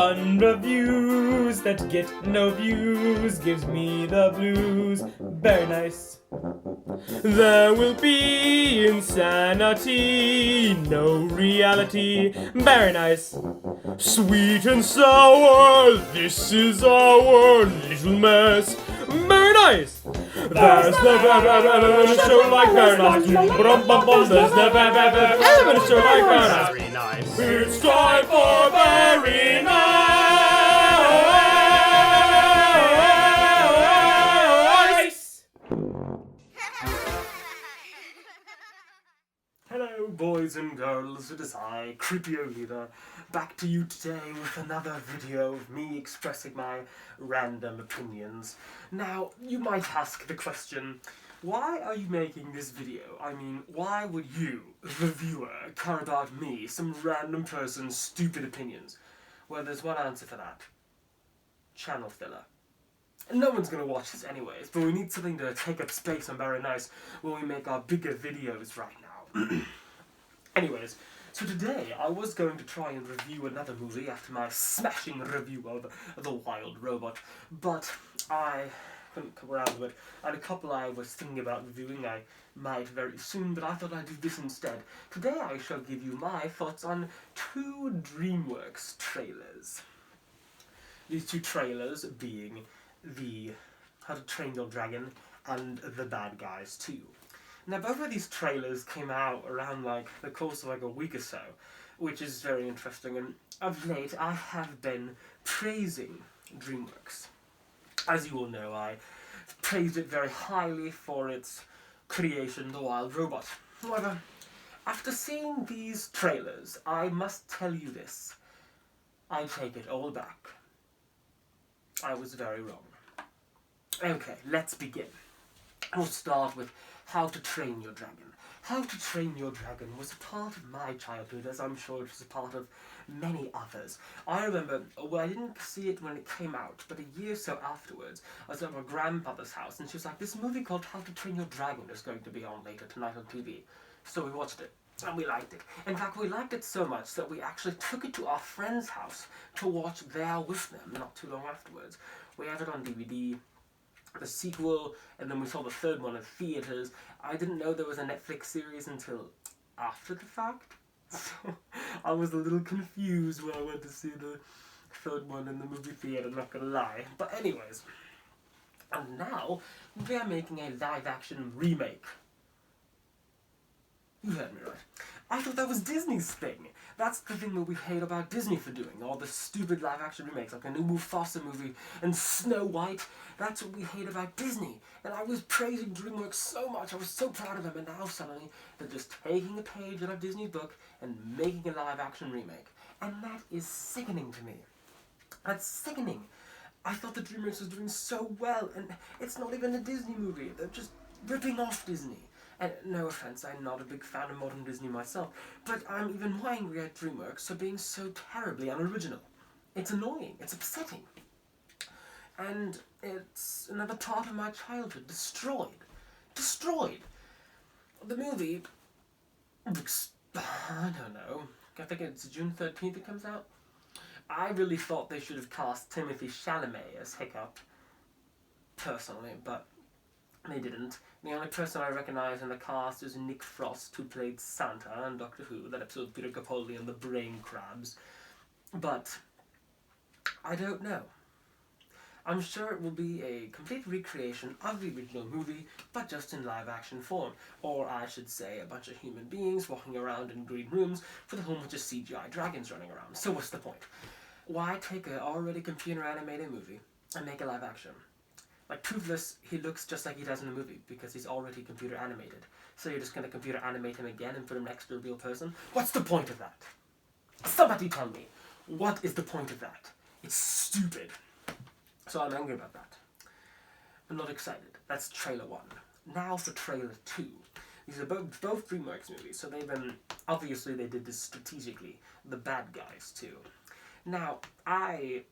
fun reviews that get no views, gives me the blues. Very nice. There will be insanity, no reality. Very nice. Sweet and sour, this is our little mess. Very nice. There's never ever a show like very nice. There's never ever a show like very nice. It's time for very nice. Hello boys and girls, it is I, Creepo Leader, back to you today with another video of me expressing my random opinions. Now, you might ask the question, why are you making this video? I mean, why would you, the viewer, care about me, some random person's stupid opinions? Well, there's one answer for that. Channel filler. No one's gonna watch this anyways, but we need something to take up space on Very Nice when we make our bigger videos right now. Anyways, so today I was going to try and review another movie after my smashing review of The Wild Robot, but I couldn't come around to it. I had a couple I was thinking about reviewing I might very soon, but I thought I'd do this instead. Today I shall give you my thoughts on two Dreamworks trailers. These two trailers being the How to Train Your Dragon and The Bad Guys 2. Now, both of these trailers came out around, the course of, a week or so, which is very interesting, and of late, I have been praising Dreamworks. As you all know, I praised it very highly for its creation, The Wild Robot. However, after seeing these trailers, I must tell you this. I take it all back. I was very wrong. Okay, let's begin. We'll start with How to Train Your Dragon. How to Train Your Dragon was a part of my childhood, as I'm sure it was a part of many others. I remember, well, I didn't see it when it came out, but a year or so afterwards, I was at my grandmother's house, and she was like, this movie called How to Train Your Dragon is going to be on later tonight on TV. So we watched it, and we liked it. In fact, we liked it so much that we actually took it to our friend's house to watch there with them not too long afterwards. We had it on DVD, the sequel, and then we saw the third one in theaters. I didn't know there was a Netflix series until after the fact, so I was a little confused when I went to see the third one in the movie theater, not gonna lie. But anyways, and now we are making a live-action remake. You heard me right. I thought that was Disney's thing. That's the thing that we hate about Disney for doing, all the stupid live-action remakes, like a new Mufasa movie and Snow White. That's what we hate about Disney. And I was praising Dreamworks so much, I was so proud of them, and now suddenly they're just taking a page out of Disney's book and making a live-action remake. And that is sickening to me. That's sickening. I thought the Dreamworks was doing so well, and it's not even a Disney movie. They're just ripping off Disney. And no offense, I'm not a big fan of modern Disney myself, but I'm even more angry at Dreamworks for being so terribly unoriginal. It's annoying, it's upsetting. And it's another part of my childhood destroyed. Destroyed! The movie looks, I don't know, I think it's June 13th it comes out. I really thought they should have cast Timothée Chalamet as Hiccup, personally, but they didn't. The only person I recognise in the cast is Nick Frost, who played Santa on Doctor Who, that episode of Peter Capaldi and the Brain Crabs. But I don't know. I'm sure it will be a complete recreation of the original movie, but just in live-action form. Or I should say, a bunch of human beings walking around in green rooms with a whole bunch of CGI dragons running around. So what's the point? Why take an already computer-animated movie and make a live-action? Like Toothless, he looks just like he does in the movie, because he's already computer animated. So you're just going to computer animate him again and put him next to a real person? What's the point of that? Somebody tell me, what is the point of that? It's stupid. So I'm angry about that. I'm not excited. That's trailer 1. Now for trailer 2. These are both Dreamworks movies, so obviously they did this strategically. The Bad Guys 2. Now, I,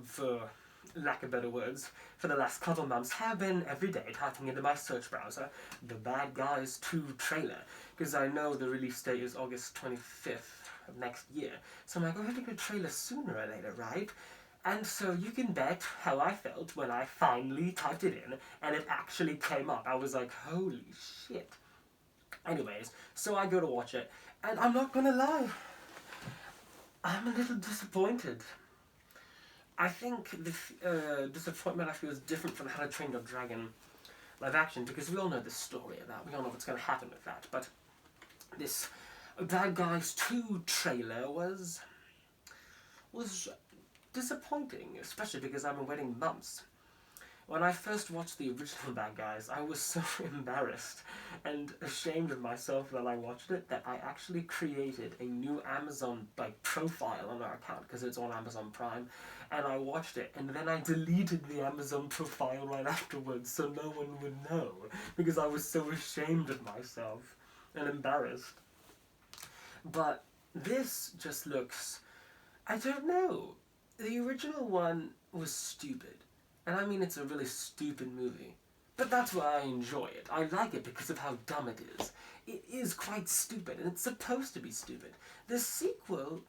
for lack of better words, for the last couple months have been every day typing into my search browser The Bad Guys 2 trailer, because I know the release date is August 25th, of next year. So I'm like, oh, I have to get a trailer sooner or later, right? And so you can bet how I felt when I finally typed it in and it actually came up. I was like, holy shit. Anyways, so I go to watch it, and I'm not gonna lie, I'm a little disappointed. I think the disappointment I feel is different from How to Train Your Dragon live action, because we all know the story of that. We all know what's going to happen with that. But this Bad Guys 2 trailer was disappointing, especially because I've been waiting months. When I first watched the original Bad Guys, I was so embarrassed and ashamed of myself that I watched it that I actually created a new Amazon profile on our account because it's on Amazon Prime, and I watched it, and then I deleted the Amazon profile right afterwards so no one would know because I was so ashamed of myself and embarrassed. But this just looks, I don't know. The original one was stupid. And I mean, it's a really stupid movie. But that's why I enjoy it. I like it because of how dumb it is. It is quite stupid, and it's supposed to be stupid. The sequel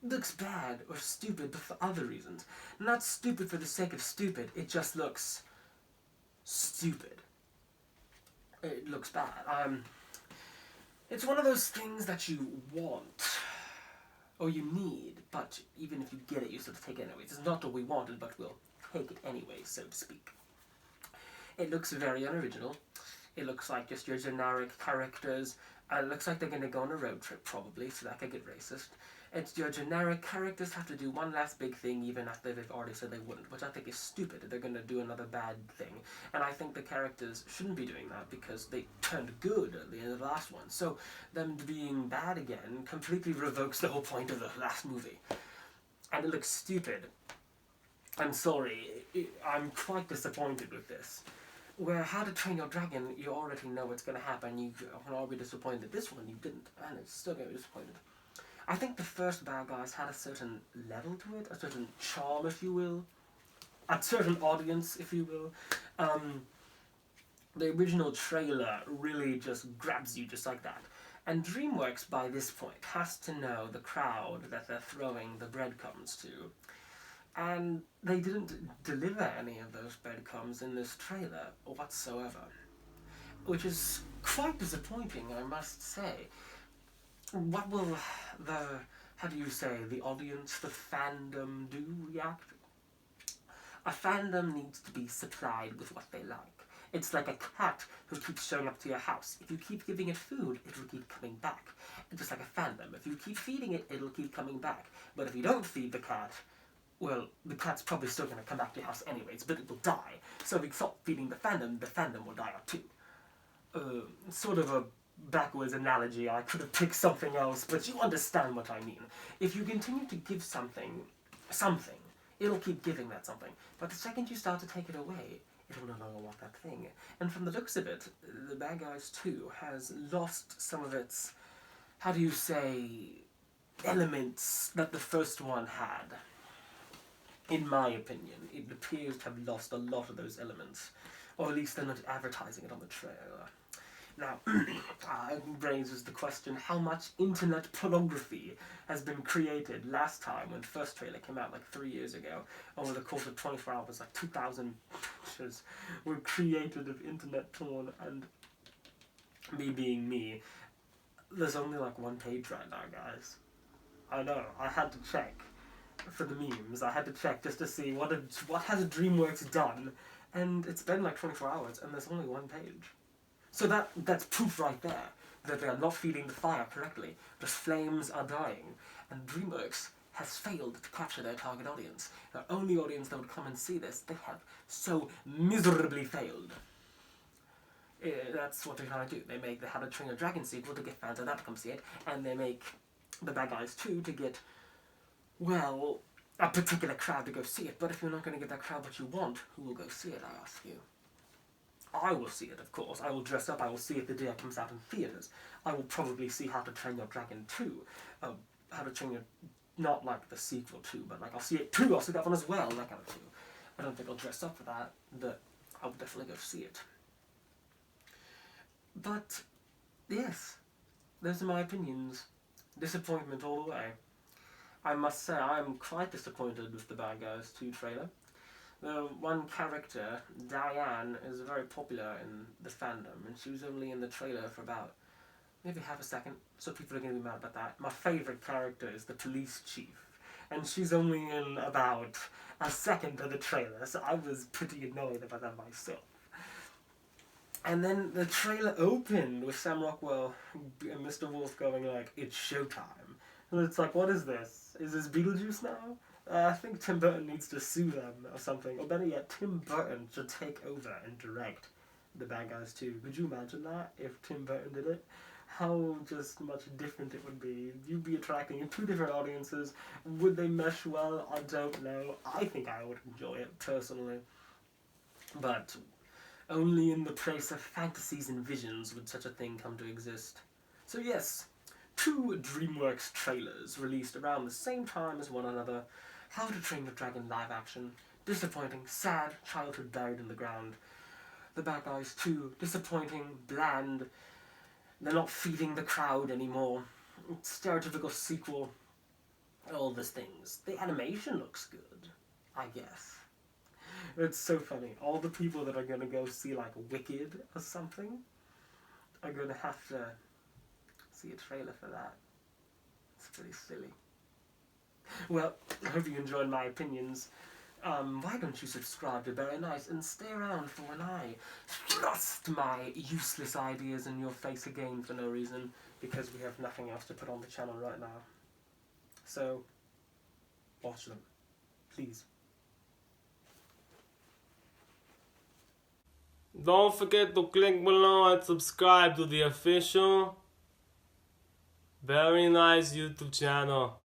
looks bad or stupid, but for other reasons. Not stupid for the sake of stupid, it just looks stupid. It looks bad. It's one of those things that you want, or you need, but even if you get it, you sort of take it anyways. It's not what we wanted, but we'll take it anyway, so to speak. It looks very unoriginal. It looks like just your generic characters. It looks like they're going to go on a road trip, probably, so that could get racist. It's your generic characters have to do one last big thing, even after they've already said they wouldn't, which I think is stupid. They're going to do another bad thing. And I think the characters shouldn't be doing that because they turned good at the end of the last one. So them being bad again completely revokes the whole point of the last movie. And it looks stupid. I'm sorry. I'm quite disappointed with this. Where How to Train Your Dragon, you already know what's going to happen. You can all be disappointed. This one, you didn't. And it's still going to be disappointed. I think the first Bad Guys had a certain level to it, a certain charm, if you will, a certain audience, if you will. The original trailer really just grabs you just like that. And Dreamworks, by this point, has to know the crowd that they're throwing the breadcrumbs to. And they didn't deliver any of those breadcrumbs in this trailer whatsoever. Which is quite disappointing, I must say. What will the audience, the fandom do react? A fandom needs to be supplied with what they like. It's like a cat who keeps showing up to your house. If you keep giving it food, it will keep coming back. It's just like a fandom. If you keep feeding it, it'll keep coming back. But if you don't feed the cat, well, the cat's probably still going to come back to your house anyways, but it will die. So if you stop feeding the fandom will die out too. Sort of a backwards analogy. I could have picked something else, but you understand what I mean. If you continue to give something, it'll keep giving that something. But the second you start to take it away, it'll no longer want that thing. And from the looks of it, the Bad Guys 2 has lost some of its, elements that the first one had. In my opinion, it appears to have lost a lot of those elements. Or at least they're not advertising it on the trailer. Now, it raises the question, how much internet pornography has been created? Last time, when the first trailer came out, like 3 years ago, over the course of 24 hours, like 2,000 pictures were created of internet porn, and me being me, there's only like one page right now, guys. I know, I had to check for the memes. I had to check just to see what has Dreamworks done, and it's been like 24 hours, and there's only one page. So that's proof right there that they are not feeding the fire correctly. The flames are dying, and Dreamworks has failed to capture their target audience. The only audience that would come and see this, they have so miserably failed. That's what they're trying to do. They make the How to Train Your Dragon sequel to get fans of that to come see it, and they make the Bad Guys 2 to get, well, a particular crowd to go see it. But if you're not going to get that crowd what you want, who will go see it, I ask you? I will see it, of course. I will dress up. I will see it the day it comes out in theaters. I will probably see How to Train Your Dragon 2. How to Train Your... Not like the sequel 2, but like I'll see it too. I'll see that one as well, that kind of 2. I don't think I'll dress up for that, but I'll definitely go see it. But, yes. those are my opinions. Disappointment all the way. I must say, I'm quite disappointed with the Bad Guys 2 trailer. The one character, Diane, is very popular in the fandom, and she was only in the trailer for about maybe half a second, so people are going to be mad about that. My favourite character is the police chief, and she's only in about a second of the trailer, so I was pretty annoyed about that myself. And then the trailer opened with Sam Rockwell and Mr. Wolf going like, "It's showtime." And it's like, what is this? Is this Beetlejuice now? I think Tim Burton needs to sue them or something. Or better yet, Tim Burton should take over and direct The Bad Guys 2. Could you imagine that if Tim Burton did it? How just much different it would be. You'd be attracting two different audiences. Would they mesh well? I don't know. I think I would enjoy it, personally. But only in the place of fantasies and visions would such a thing come to exist. So yes, 2 Dreamworks trailers released around the same time as one another. How to Train Your Dragon live action. Disappointing, sad, childhood buried in the ground. The Bad Guys 2, disappointing, bland. They're not feeding the crowd anymore. Stereotypical sequel. All these things. The animation looks good, I guess. It's so funny. All the people that are going to go see like Wicked or something are going to have to see a trailer for that. It's pretty silly. Well, I hope you enjoyed my opinions. Why don't you subscribe to Very Nice and stay around for when I thrust my useless ideas in your face again for no reason, because we have nothing else to put on the channel right now. So, watch them. Please. Don't forget to click below and subscribe to the official Very Nice YouTube channel.